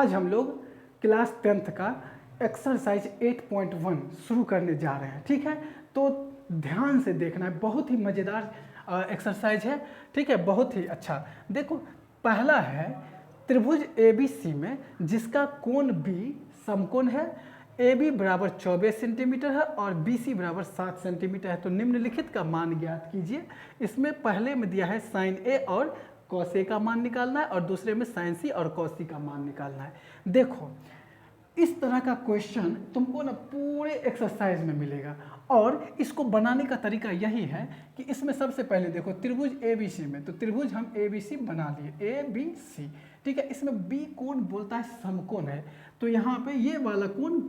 आज हम लोग क्लास 10th का एक्सरसाइज 8.1 शुरू करने जा रहे हैं। ठीक है, तो ध्यान से देखना है, बहुत ही मज़ेदार एक्सरसाइज है। ठीक है, बहुत ही अच्छा। देखो, पहला है त्रिभुज ABC में जिसका कोण B समकोण है। AB बराबर 24 सेंटीमीटर है और BC बराबर 7 सेंटीमीटर है। तो निम्नलिखित का मान ज्ञात कीजिए। इसमें पहले में दिया है साइन A और कॉस A का मान निकालना है और दूसरे में साइन C और कॉस C का मान निकालना है। देखो, इस तरह का क्वेश्चन तुमको ना पूरे एक्सरसाइज में मिलेगा और इसको बनाने का तरीका यही है कि इसमें सबसे पहले देखो त्रिभुज ABC में, तो त्रिभुज हम ABC बना लिए ABC। ठीक है, इसमें B कोण बोलता है समकोण है, तो यहाँ पे ये वाला कोण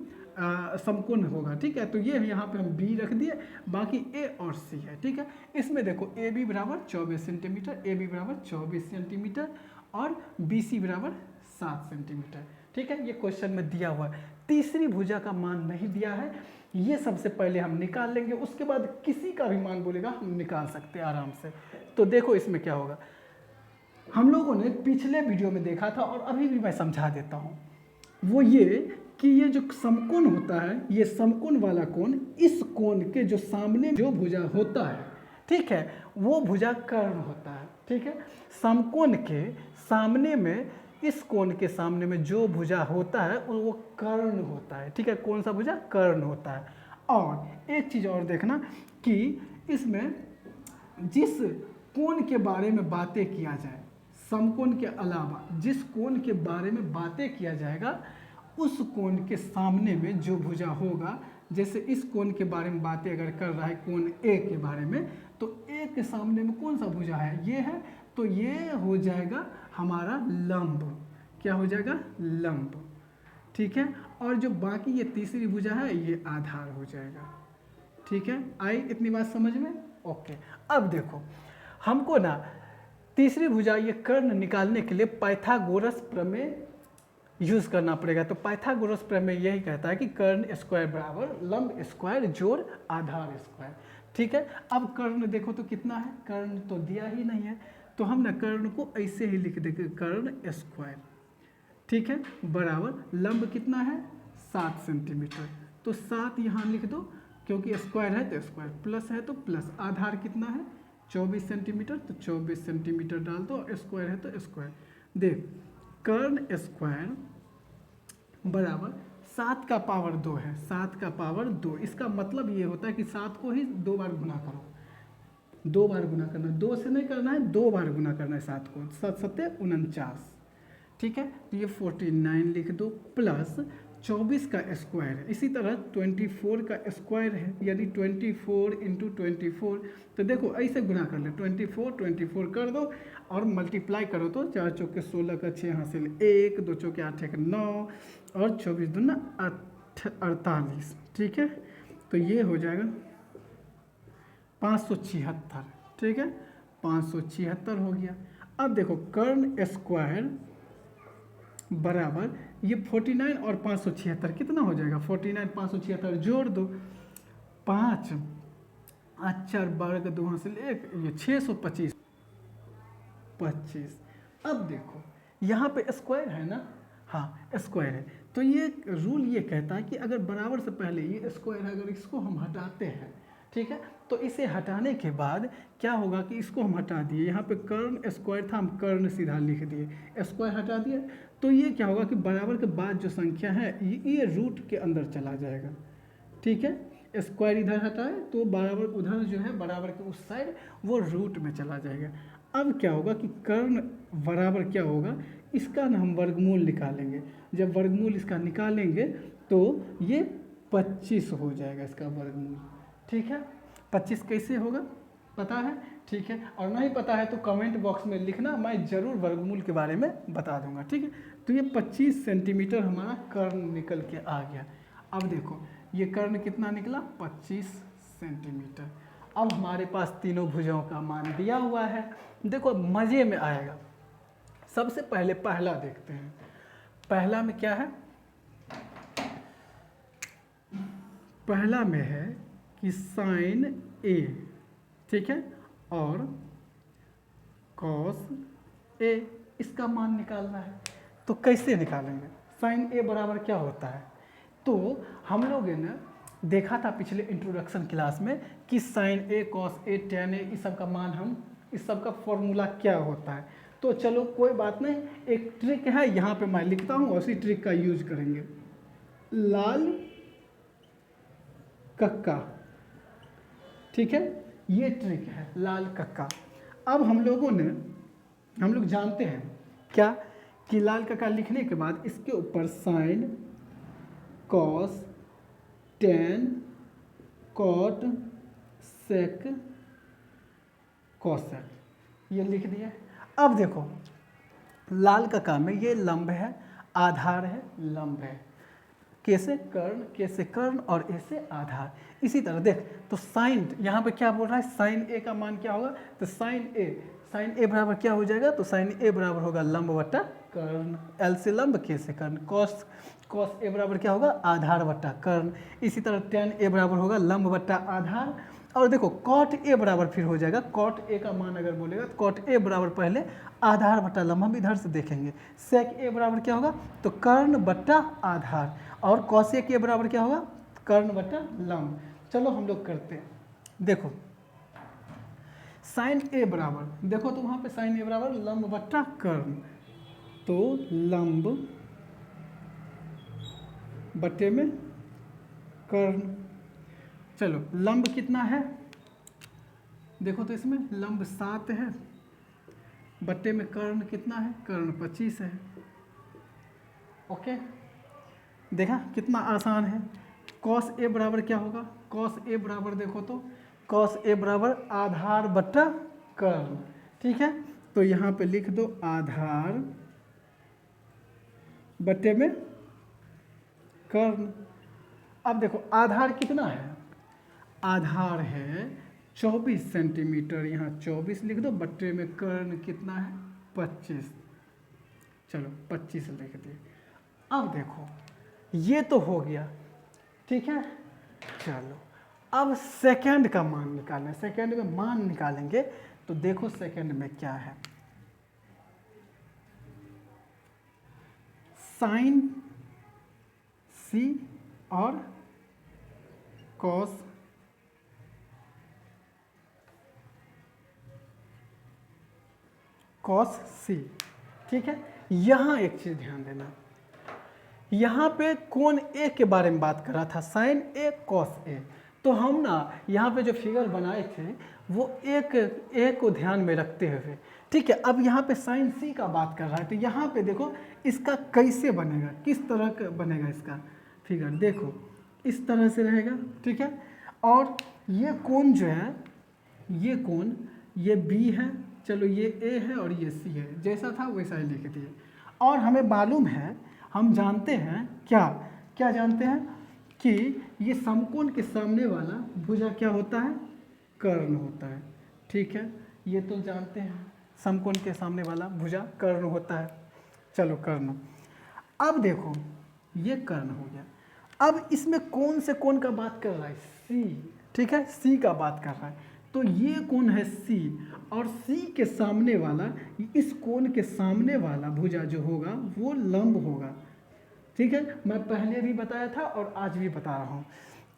समकोण होगा। ठीक है, तो ये यहाँ पे हम B रख दिए, बाकी A और C है। ठीक है, इसमें देखो AB बराबर 24 सेंटीमीटर, AB बराबर 24 सेंटीमीटर और BC बराबर 7 सेंटीमीटर। ठीक है, ये क्वेश्चन में दिया हुआ है। तीसरी भुजा का मान नहीं दिया है, ये सबसे पहले हम निकाल लेंगे, उसके बाद किसी का भी मान बोलेगा हम निकाल सकते हैं आराम से। तो देखो इसमें क्या होगा, हम लोगों ने पिछले वीडियो में देखा था और अभी भी मैं समझा देता हूँ। वो ये कि ये जो समकोण होता है, ये समकोण वाला कोण, इस कोण के जो सामने जो भुजा होता है, ठीक है, वो भुजा कर्ण होता है। ठीक है, समकोण के सामने में, इस कोण के सामने में जो भुजा होता है वो कर्ण होता है। ठीक है, कौन सा भुजा? कर्ण होता है। और एक चीज़ और देखना कि इसमें जिस कोण के बारे में बातें किया जाए, समकोण के अलावा जिस कोण के बारे में बातें किया जाएगा, उस कोण के सामने में जो भुजा होगा, जैसे इस कोण के बारे में बातें अगर कर रहा है कोण A के बारे में, तो A के सामने में कौन सा भुजा है? ये है, तो ये हो जाएगा हमारा लंब। क्या हो जाएगा? लंब। ठीक है, और जो बाकी ये तीसरी भुजा है ये आधार हो जाएगा। ठीक है, आई इतनी बात समझ में? ओके। अब देखो, हमको ना तीसरी भुजा ये कर्ण निकालने के लिए पाइथागोरस प्रमेय यूज करना पड़ेगा। तो पाइथागोरस प्रमेय यही कहता है कि कर्ण स्क्वायर बराबर लंब स्क्वायर जोड़ आधार स्क्वायर। ठीक है, अब कर्ण देखो तो कितना है, कर्ण तो दिया ही नहीं है, तो हम ना कर्ण को ऐसे ही लिख देंगे, कर्ण स्क्वायर। ठीक है, बराबर लंब कितना है? 7 सेंटीमीटर। तो 7 यहाँ लिख दो, क्योंकि स्क्वायर है तो स्क्वायर, प्लस है तो प्लस। आधार कितना है? 24 सेंटीमीटर, तो 24 सेंटीमीटर डाल दो, स्क्वायर है तो स्क्वायर। देख, कर्ण स्क्वायर बराबर 7 का पावर 2 है, 7 का पावर 2। इसका मतलब ये होता है कि 7 को ही 2 बार गुना करो, 2 बार गुना करना, 2 से नहीं करना है, 2 बार गुना करना है 7 को। 7 सत्ते 49। ठीक है, तो ये 49 लिख दो, प्लस 24 का स्क्वायर है, इसी तरह 24 का स्क्वायर है, यानी 24 इंटू 24। तो देखो ऐसे गुना कर ले, 24 कर दो और मल्टीप्लाई करो तो 4 चौके 16 का 6 हासिल 1, 2 चौके 8 एक 9 और 24 दूना 48। ठीक है, तो ये हो जाएगा 576। ठीक है, 576 हो गया। अब देखो, कर्ण स्क्वायर बराबर ये 49 और 576 कितना हो जाएगा? 49 576 जोड़ दो, 5 4 12 का 2 हासिल 1, ये 625 25। अब देखो यहाँ पे स्क्वायर है ना, हाँ स्क्वायर है, तो ये रूल ये कहता है कि अगर बराबर से पहले ये स्क्वायर है, अगर इसको हम हटाते हैं, ठीक है, तो इसे हटाने के बाद क्या होगा कि इसको हम हटा दिए, यहाँ पे कर्ण स्क्वायर था, हम कर्ण सीधा लिख दिए, स्क्वायर हटा दिए, तो ये क्या होगा कि बराबर के बाद जो संख्या है ये रूट के अंदर चला जाएगा। ठीक है, स्क्वायर इधर हटाए तो बराबर उधर जो है बराबर के उस साइड वो रूट में चला जाएगा। अब क्या होगा कि कर्ण बराबर क्या होगा, इसका ना हम वर्गमूल निकालेंगे। जब वर्गमूल इसका निकालेंगे तो ये 25 हो जाएगा इसका वर्गमूल। ठीक है, 25 कैसे होगा पता है? ठीक है, और नहीं पता है तो कमेंट बॉक्स में लिखना, मैं ज़रूर वर्गमूल के बारे में बता दूंगा। ठीक है, तो ये 25 सेंटीमीटर हमारा कर्ण निकल के आ गया। अब देखो ये कर्ण कितना निकला? 25 सेंटीमीटर। अब हमारे पास तीनों भुजाओं का मान दिया हुआ है। देखो मज़े में आएगा। सबसे पहले पहला देखते हैं, पहला में क्या है? पहला में है कि साइन A, ठीक है, और कॉस A, इसका मान निकालना है। तो कैसे निकालेंगे? साइन ए बराबर क्या होता है। तो हम लोग ने देखा था पिछले इंट्रोडक्शन क्लास में कि sign A, cos A, ten ए, इस सब का मान हम इस सब का फॉर्मूला क्या होता है। तो चलो कोई बात नहीं, एक ट्रिक है यहाँ पे मैं लिखता हूँ, उसी ट्रिक का यूज करेंगे। लाल कक्का, ठीक है, ये ट्रिक है लाल कक्का। अब हम लोग जानते हैं क्या कि लाल कक्का लिखने के बाद इसके ऊपर साइन, कॉस, टेन, कॉट, सेक, कॉसेक, ये लिख दिए। अब देखो लाल कक्का में ये लंब है, आधार है, लंब है, कैसे कर्ण, कैसे कर्ण और ऐसे आधार। इसी तरह देख तो साइन यहाँ पे क्या बोल रहा है, साइन ए का मान क्या होगा, तो साइन ए बराबर क्या हो जाएगा, तो साइन ए बराबर होगा लंब बट्टा कर्ण, एल से लंब, के से कर्ण। कॉस ए बराबर क्या होगा, आधार बट्टा कर्ण। इसी तरह टेन ए बराबर होगा लंब बट्टा आधार। और देखो कॉट ए बराबर फिर हो जाएगा, कॉट ए का मान अगर बोलेगा तो कॉट ए बराबर पहले आधार बट्टा लंब, हम इधर से देखेंगे। सेक ए बराबर क्या होगा, तो कर्ण बट्टा आधार। और कॉसेक ए बराबर क्या होगा, कर्ण बट्टा लंब। चलो हम लोग करते हैं। देखो साइन ए बराबर, देखो तो वहाँ पे साइन ए बराबर लंब बट्टा कर्ण, तो लंब बट्टे में कर्ण। चलो लंब कितना है, देखो तो इसमें लंब 7 है, बट्टे में कर्ण कितना है, कर्ण 25 है। ओके, देखा कितना आसान है। कॉस ए बराबर क्या होगा, कॉस ए बराबर देखो तो कॉस ए बराबर आधार बट्टा कर्ण, ठीक है। तो यहाँ पे लिख दो आधार बट्टे में कर्ण। अब देखो आधार कितना है, आधार है 24 सेंटीमीटर, यहाँ 24 लिख दो, बट्टे में कर्ण कितना है 25, चलो 25 लिख दिए। अब देखो ये तो हो गया, ठीक है। चलो अब सेकंड का मान निकालना है, सेकंड में मान निकालेंगे तो देखो सेकंड में क्या है, साइन सी और कॉस सी, ठीक है। यहाँ एक चीज ध्यान देना, यहाँ पे कोण ए के बारे में बात कर रहा था, साइन ए कॉस ए। तो हम ना यहाँ पे जो फिगर बनाए थे वो एक को ध्यान में रखते हुए, ठीक है। अब यहाँ पे साइन सी का बात कर रहा है, तो यहाँ पे देखो इसका कैसे बनेगा, किस तरह का बनेगा इसका फिगर, देखो इस तरह से रहेगा, ठीक है। और ये कोण जो है, ये कोण ये बी है, चलो ये ए है और ये सी है, जैसा था वैसा ही लिख दिए। और हमें मालूम है, हम जानते हैं क्या जानते हैं कि ये समकोण के सामने वाला भुजा क्या होता है, कर्ण होता है, ठीक है। ये तो जानते हैं समकोण के सामने वाला भुजा कर्ण होता है। चलो कर्ण, अब देखो ये कर्ण हो गया। अब इसमें कौन से कोण का बात कर रहा है, सी, ठीक है, सी का बात कर रहा है। तो ये कोण है सी, और सी के सामने वाला, इस कोण के सामने वाला भुजा जो होगा वो लंब होगा, ठीक है। मैं पहले भी बताया था और आज भी बता रहा हूँ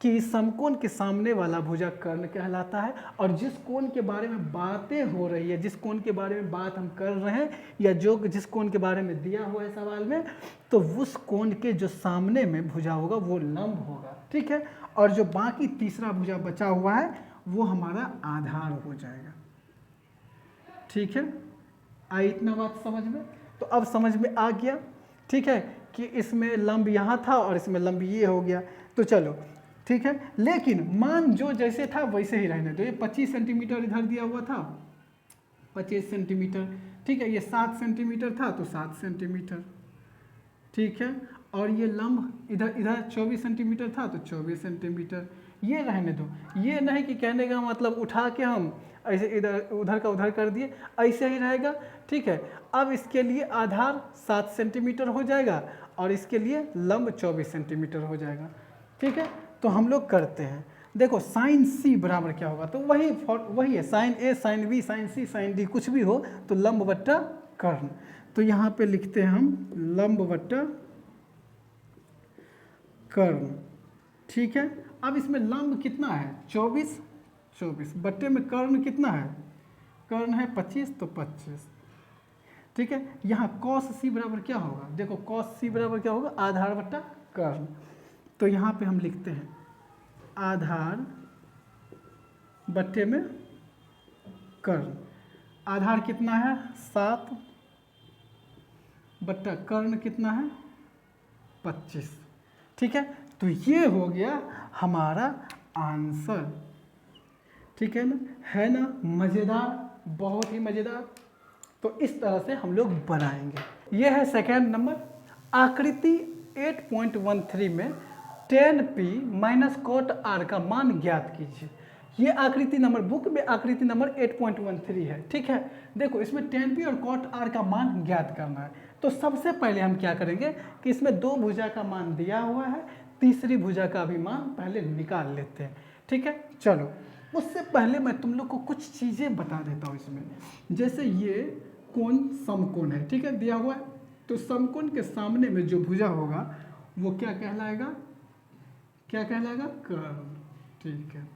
कि समकोण के सामने वाला भुजा कर्ण कहलाता है। और जिस कोण के बारे में बातें हो रही है, जिस कोण के बारे में बात हम कर रहे हैं, या जिस कोण के बारे में दिया हुआ है सवाल में, तो उस कोण के जो सामने में भुजा होगा वो लंब होगा, ठीक है। और जो बाकी तीसरा भुजा बचा हुआ है वो हमारा आधार हो जाएगा, ठीक है। आई इतना बात समझ में, तो अब समझ में आ गया, ठीक है, कि इसमें लंब यहाँ था और इसमें लंब ये हो गया। तो चलो ठीक है, लेकिन मान जो जैसे था वैसे ही रहने दो। ये 25 सेंटीमीटर इधर दिया हुआ था, 25 सेंटीमीटर, ठीक है। ये 7 सेंटीमीटर था तो 7 सेंटीमीटर, ठीक है। और ये लंब इधर 24 सेंटीमीटर था तो 24 सेंटीमीटर, ये रहने दो। ये नहीं कि कहने का मतलब उठा के हम ऐसे इधर उधर का उधर कर दिए, ऐसे ही रहेगा, ठीक है। अब इसके लिए आधार 7 सेंटीमीटर हो जाएगा और इसके लिए लंब 24 सेंटीमीटर हो जाएगा, ठीक है। तो हम लोग करते हैं, देखो साइन सी बराबर क्या होगा, तो वही है, साइन ए, साइन बी, साइन सी, साइन डी, कुछ भी हो तो लंब बट्टा कर्ण। तो यहाँ पे लिखते हैं हम लंब बट्टा कर्ण, ठीक है। अब इसमें लंब कितना है 24, 24 बट्टे में कर्ण कितना है, कर्ण है 25 तो 25, ठीक है। यहाँ कॉस सी बराबर क्या होगा, देखो कॉस सी बराबर क्या होगा, आधार बट्टा कर्ण। तो यहाँ पे हम लिखते हैं आधार बट्टे में कर्ण। आधार कितना है 7 बट्टा कर्ण कितना है 25, ठीक है। तो ये हो गया हमारा आंसर, ठीक है ना मज़ेदार, बहुत ही मज़ेदार। तो इस तरह से हम लोग बनाएंगे। ये है सेकेंड नंबर। आकृति 8.13 में tan p minus cot r का मान ज्ञात कीजिए। ये आकृति नंबर बुक में आकृति नंबर 8.13 है, ठीक है। देखो इसमें tan p और cot r का मान ज्ञात करना है। तो सबसे पहले हम क्या करेंगे कि इसमें दो भुजा का मान दिया हुआ है, तीसरी भुजा का भी मान पहले निकाल लेते हैं, ठीक है। चलो उससे पहले मैं तुम लोग को कुछ चीज़ें बता देता हूँ इसमें। जैसे ये कोण समकोण है, ठीक है, दिया हुआ है। तो समकोण के सामने में जो भुजा होगा वो क्या कहलाएगा, क्या कहलाएगा, कर्ण, ठीक है,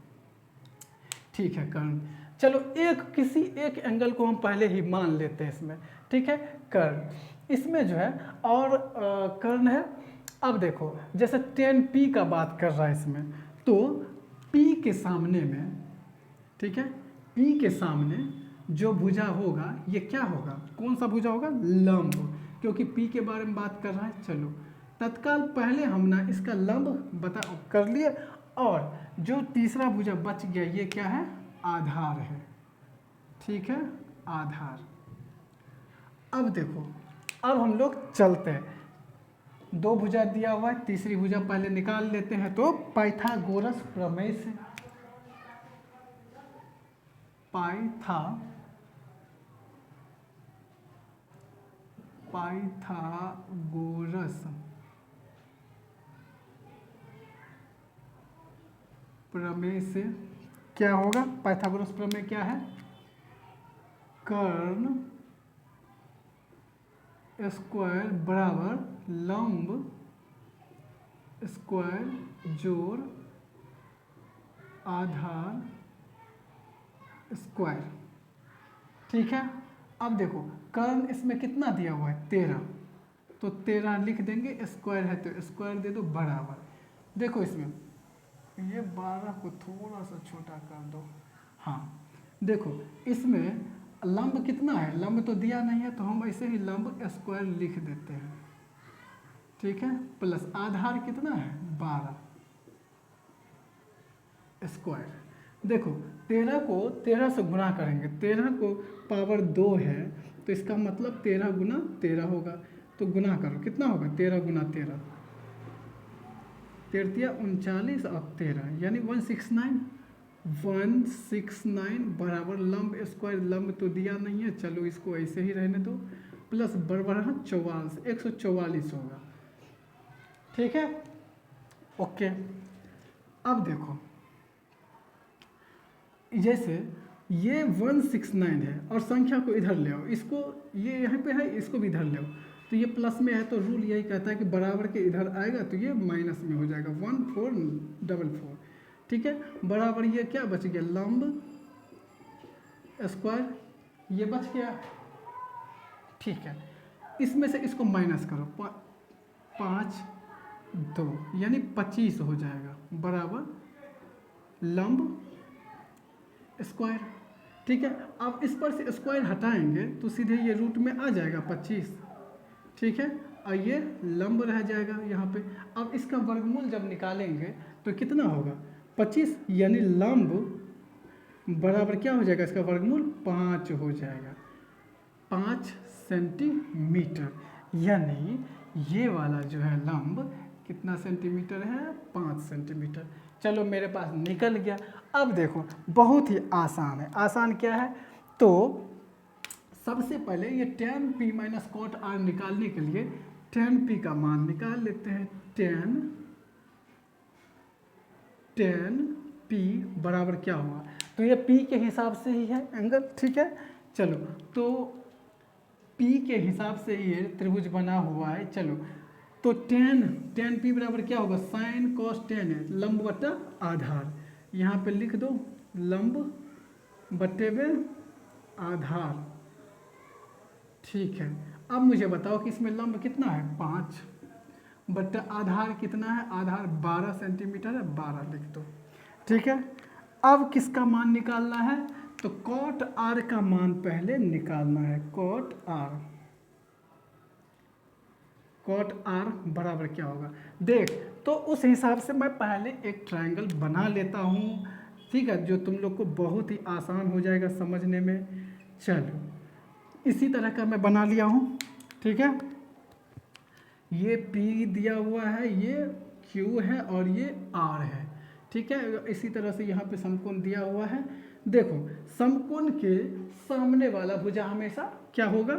ठीक है, कर्ण। चलो किसी एक एंगल को हम पहले ही मान लेते हैं इसमें, ठीक है, कर्ण। इसमें जो है और कर्ण है। अब देखो जैसे tan p का बात कर रहा है इसमें, तो p के सामने में, ठीक है, p के सामने जो भुजा होगा ये क्या होगा, कौन सा भुजा होगा, लंब, क्योंकि p के बारे में बात कर रहा है। चलो तत्काल पहले हम ना इसका लंब बता कर लिए, और जो तीसरा भुजा बच गया ये क्या है, आधार है, ठीक है, आधार। अब देखो अब हम लोग चलते हैं, दो भुजा दिया हुआ है, तीसरी भुजा पहले निकाल लेते हैं। तो पाइथागोरस प्रमेय से, पाइथागोरस प्रमेय से क्या होगा, पाइथागोरस प्रमेय क्या है, कर्ण स्क्वायर बराबर लंब स्क्वायर जोड़ आधार स्क्वायर, ठीक है। अब देखो कर्ण इसमें कितना दिया हुआ है 13, तो 13 लिख देंगे, स्क्वायर है तो स्क्वायर दे दो बराबर। देखो इसमें ये 12 को थोड़ा सा छोटा कर दो, हाँ देखो इसमें लंब कितना है, लंब तो दिया नहीं है तो हम ऐसे ही लंब स्क्वायर लिख देते हैं, ठीक है, प्लस आधार कितना है 12 स्क्वायर। देखो 13 को 13 से गुणा करेंगे, 13 को पावर 2 है तो इसका मतलब 13 गुना 13 होगा। तो गुना करो कितना होगा, 13 गुना 13, 39 और 13 यानी 169 बराबर लंब स्क्वायर, लंब तो दिया नहीं है, चलो इसको ऐसे ही रहने दो, प्लस बराबर 44 144 होगा, ठीक है, ओके। अब देखो जैसे ये 169 है और संख्या को इधर ले आओ, इसको ये यहाँ पे है इसको भी इधर ले आओ, तो ये प्लस में है तो रूल यही कहता है कि बराबर के इधर आएगा तो ये माइनस में हो जाएगा 1444, ठीक है, बराबर ये क्या बच गया लंब स्क्वायर, ये बच गया, ठीक है। इसमें से इसको माइनस करो 5 2 यानी 25 हो जाएगा बराबर लंब स्क्वायर, ठीक है। अब इस पर से स्क्वायर हटाएंगे तो सीधे ये रूट में आ जाएगा 25, ठीक है, और ये लंब रह जाएगा यहाँ पे। अब इसका वर्गमूल जब निकालेंगे तो कितना होगा 25, यानी लंब बराबर क्या हो जाएगा, इसका वर्गमूल 5 हो जाएगा, 5 सेंटीमीटर, यानी ये वाला जो है लंब कितना सेंटीमीटर है 5 सेंटीमीटर। चलो मेरे पास निकल गया। अब देखो बहुत ही आसान है, आसान क्या है, तो सबसे पहले ये tan p minus cot r निकालने के लिए tan p का मान निकाल लेते हैं, tan p बराबर क्या हुआ, तो ये p के हिसाब से ही है एंगल, ठीक है। चलो तो p के हिसाब से ये त्रिभुज बना हुआ है, चलो तो टेन पी बराबर क्या होगा, साइन कॉस टेन है, लंब बट्टा आधार, यहाँ पे लिख दो लंब बट्टे में आधार। ठीक है, अब मुझे बताओ कि इसमें लंब कितना है 5 बट्टा आधार कितना है, आधार 12 सेंटीमीटर है, 12 लिख दो। ठीक है, अब किसका मान निकालना है, तो कॉट आर का मान पहले निकालना है। कॉट आर बराबर क्या होगा, देख तो उस हिसाब से मैं पहले एक ट्रायंगल बना लेता हूँ, ठीक है, जो तुम लोग को बहुत ही आसान हो जाएगा समझने में। चलो इसी तरह का मैं बना लिया हूँ। ठीक है, ये P दिया हुआ है, ये Q है और ये R है। ठीक है, इसी तरह से यहाँ पे समकोण दिया हुआ है। देखो समकोण के सामने वाला भुजा हमेशा क्या होगा,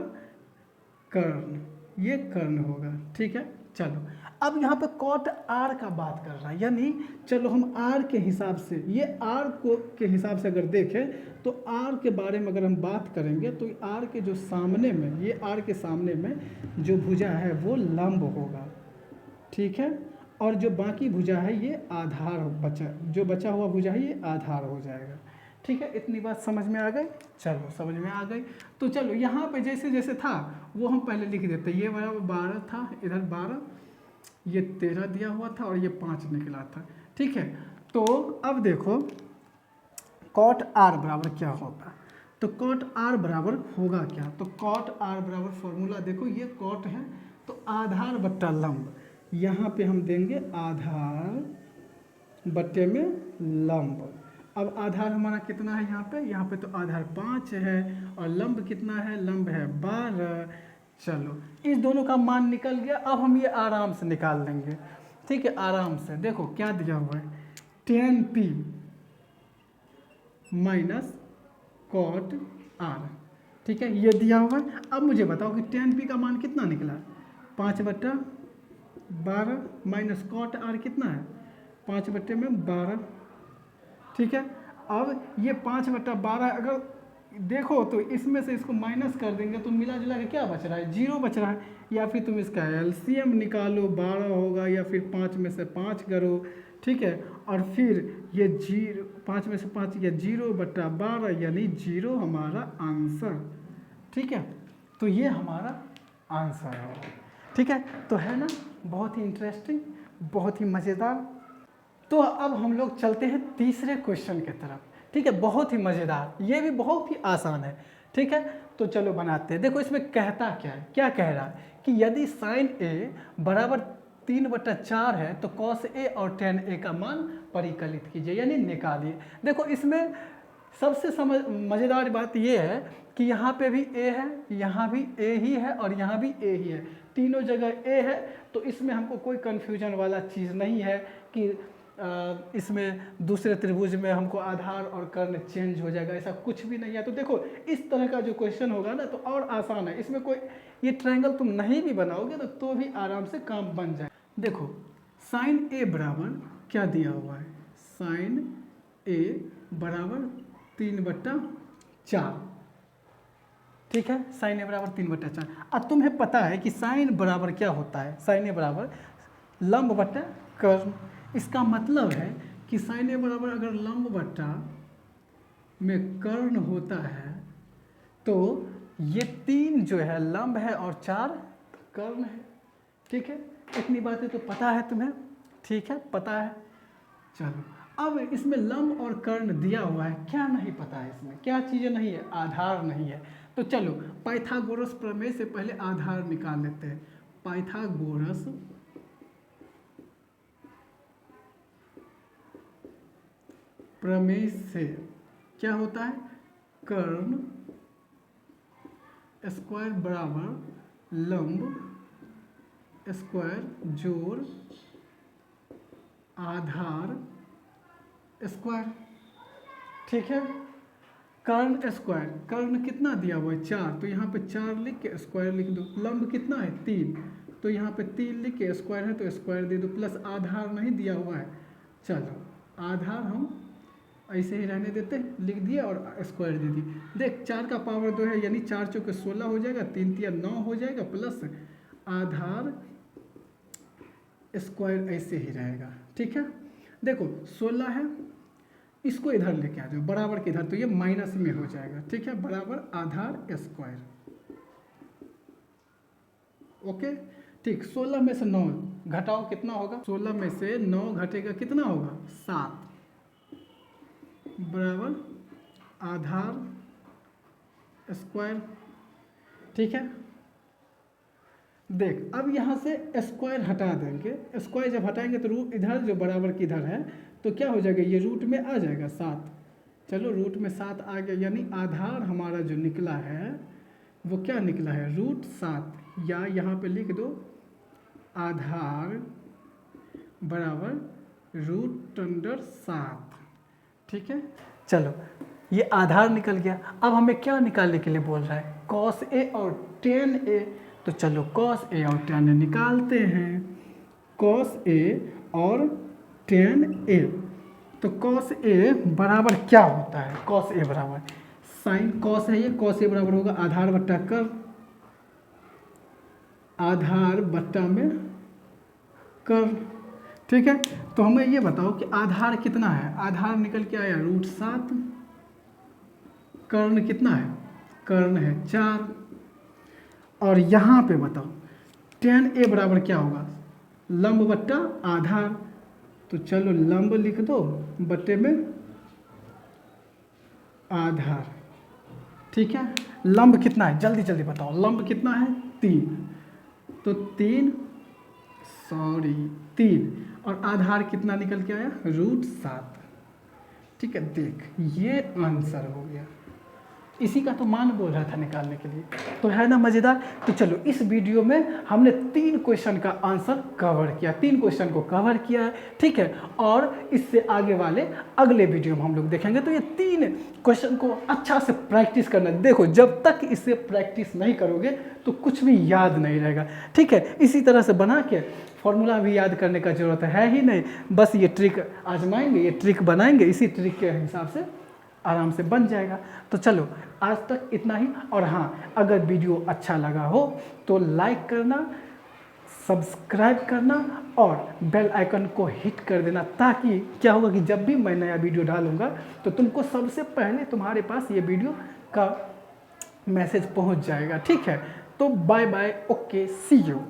कर्ण, ये कर्ण होगा। ठीक है, चलो अब यहाँ पे कॉट आर का बात कर रहा है, यानी चलो हम आर के हिसाब से, ये आर को के हिसाब से अगर देखें तो आर के बारे में अगर हम बात करेंगे तो आर के जो सामने में, ये आर के सामने में जो भुजा है वो लंब होगा। ठीक है, और जो बाकी भुजा है ये आधार जो बचा हुआ भुजा है ये आधार हो जाएगा। ठीक है, इतनी बात समझ में आ गई, चलो समझ में आ गई। तो चलो यहाँ पे जैसे जैसे था वो हम पहले लिख देते, ये बराबर 12 था, इधर 12, ये 13 दिया हुआ था और ये 5 निकला था। ठीक है, तो अब देखो कॉट आर बराबर क्या होगा, तो कॉट आर बराबर होगा क्या, तो कॉट आर बराबर फॉर्मूला देखो, ये कॉट है तो आधार बट्टा लंब, यहाँ पे हम देंगे आधार बट्टे में लंब। अब आधार हमारा कितना है यहाँ पे तो आधार 5 है और लंब कितना है, लंब है 12। चलो इस दोनों का मान निकल गया, अब हम ये आराम से निकाल लेंगे। ठीक है, आराम से देखो क्या दिया हुआ है, tan P minus cot R. ठीक है, ये दिया हुआ है। अब मुझे बताओ कि tan P का मान कितना निकला, 5/12 माइनस कॉट आर कितना है 5/12। ठीक है, अब ये 5/12 अगर देखो तो इसमें से इसको माइनस कर देंगे तो मिला जुला के क्या बच रहा है, 0 बच रहा है। या फिर तुम इसका एलसीएम निकालो, 12 होगा, या फिर 5 में से 5 करो। ठीक है, और फिर ये 5 में से 5 या 0/12 यानी 0 हमारा आंसर। ठीक है, तो ये हमारा आंसर है। ठीक है, तो है ना बहुत ही इंटरेस्टिंग, बहुत ही मज़ेदार। तो अब हम लोग चलते हैं तीसरे क्वेश्चन की तरफ। ठीक है, बहुत ही मज़ेदार, ये भी बहुत ही आसान है। ठीक है, तो चलो बनाते हैं। देखो इसमें कहता क्या है, क्या कह रहा है कि यदि साइन ए बराबर 3/4 है तो कॉस ए और tan ए का मान परिकलित कीजिए, यानी निकालिए। देखो इसमें सबसे मज़ेदार बात ये है कि यहाँ पे भी ए है, यहाँ भी ए ही है और यहाँ भी ए ही है, तीनों जगह ए है। तो इसमें हमको कोई कन्फ्यूजन वाला चीज़ नहीं है कि इसमें दूसरे त्रिभुज में हमको आधार और कर्ण चेंज हो जाएगा, ऐसा कुछ भी नहीं है। तो देखो इस तरह का जो क्वेश्चन होगा ना तो और आसान है, इसमें कोई ये ट्रायंगल तुम नहीं भी बनाओगे ना तो भी आराम से काम बन जाए। देखो साइन ए बराबर क्या दिया हुआ है, साइन ए बराबर 3/4। ठीक है, साइन ए बराबर 3/4। अब तुम्हें पता है कि साइन बराबर क्या होता है, साइन ए बराबर लंब बट्टा कर्ण। इसका मतलब है कि साइन ए बराबर अगर लंब बट्टा में कर्ण होता है तो ये 3 जो है लंब है और 4 कर्ण है। ठीक है, इतनी बातें तो पता है तुम्हें। ठीक है, पता है। चलो अब इसमें लंब और कर्ण दिया हुआ है, क्या नहीं पता है, इसमें क्या चीज़ें नहीं है, आधार नहीं है। तो चलो पाइथागोरस प्रमेय से पहले आधार निकाल लेते हैं। पाइथागोरस प्रमेय से क्या होता है, कर्ण स्क्वायर बराबर लंब स्क्वायर जोड़ आधार स्क्वायर। ठीक है, कर्ण स्क्वायर, कर्ण कितना दिया हुआ है 4, तो यहाँ पे 4 लिख के स्क्वायर लिख दो। लंब कितना है 3, तो यहाँ पे 3 लिख के स्क्वायर है तो स्क्वायर दे दो, प्लस आधार नहीं दिया हुआ है। चलो आधार हम ऐसे ही रहने देते, लिख दिया और स्क्वायर दे दी। देख 4 का पावर 2 है यानी 4 चौके 16 हो जाएगा, 3 तिया 9 हो जाएगा, प्लस आधार स्क्वायर ऐसे ही रहेगा, ठीक है। देखो 16 है, इसको इधर लेके आ जाओ बराबर के इधर, तो ये माइनस में हो जाएगा, ठीक है, बराबर आधार स्क्वायर। ओके ठीक, 16 में से 9 घटाओ कितना होगा, 16 में से 9 घटेगा कितना होगा 7, बराबर आधार स्क्वायर, ठीक है। देख अब यहाँ से स्क्वायर हटा देंगे, स्क्वायर जब हटाएंगे तो रूट इधर जो बराबर की इधर है तो क्या हो जाएगा, ये रूट में आ जाएगा 7। चलो रूट में 7 आ गया, यानी आधार हमारा जो निकला है वो क्या निकला है, √7, या यहाँ पे लिख दो आधार बराबर √7, ठीक है। चलो ये आधार निकल गया, अब हमें क्या निकालने के लिए बोल रहा है, cos A और tan A। तो चलो cos A और tan A निकालते हैं, cos A और tan A। तो cos A बराबर क्या होता है, cos A बराबर साइन cos है, ये cos A बराबर होगा आधार बट्टा कर, आधार बट्टा में कर, ठीक है। तो हमें ये बताओ कि आधार कितना है, आधार निकल के आया √7, कर्ण कितना है, कर्ण है 4, और यहाँ पे बताओ tan A बराबर क्या होगा, लंब बट्टा आधार। तो चलो लंब लिख दो बट्टे में आधार, ठीक है। लंब कितना है जल्दी जल्दी बताओ, लंब कितना है 3, तो 3 और आधार कितना निकल के आया √7, ठीक है। देख ये आंसर हो गया, इसी का तो मान बोल रहा था निकालने के लिए, तो है ना मज़ेदार। तो चलो इस वीडियो में हमने 3 क्वेश्चन का आंसर कवर किया, 3 क्वेश्चन को कवर किया है, ठीक है। और इससे आगे वाले अगले वीडियो में हम लोग देखेंगे। तो ये 3 क्वेश्चन को अच्छा से प्रैक्टिस करना, देखो जब तक इसे प्रैक्टिस नहीं करोगे तो कुछ भी याद नहीं रहेगा, ठीक है। इसी तरह से बना के फॉर्मूला भी याद करने का ज़रूरत है ही नहीं, बस ये ट्रिक आजमाएंगे, ये ट्रिक बनाएंगे, इसी ट्रिक के हिसाब से आराम से बन जाएगा। तो चलो आज तक इतना ही, और हाँ अगर वीडियो अच्छा लगा हो तो लाइक करना, सब्सक्राइब करना और बेल आइकन को हिट कर देना, ताकि क्या होगा कि जब भी मैं नया वीडियो डालूंगा तो तुमको सबसे पहले तुम्हारे पास ये वीडियो का मैसेज पहुंच जाएगा, ठीक है। तो bye bye, okay, see you.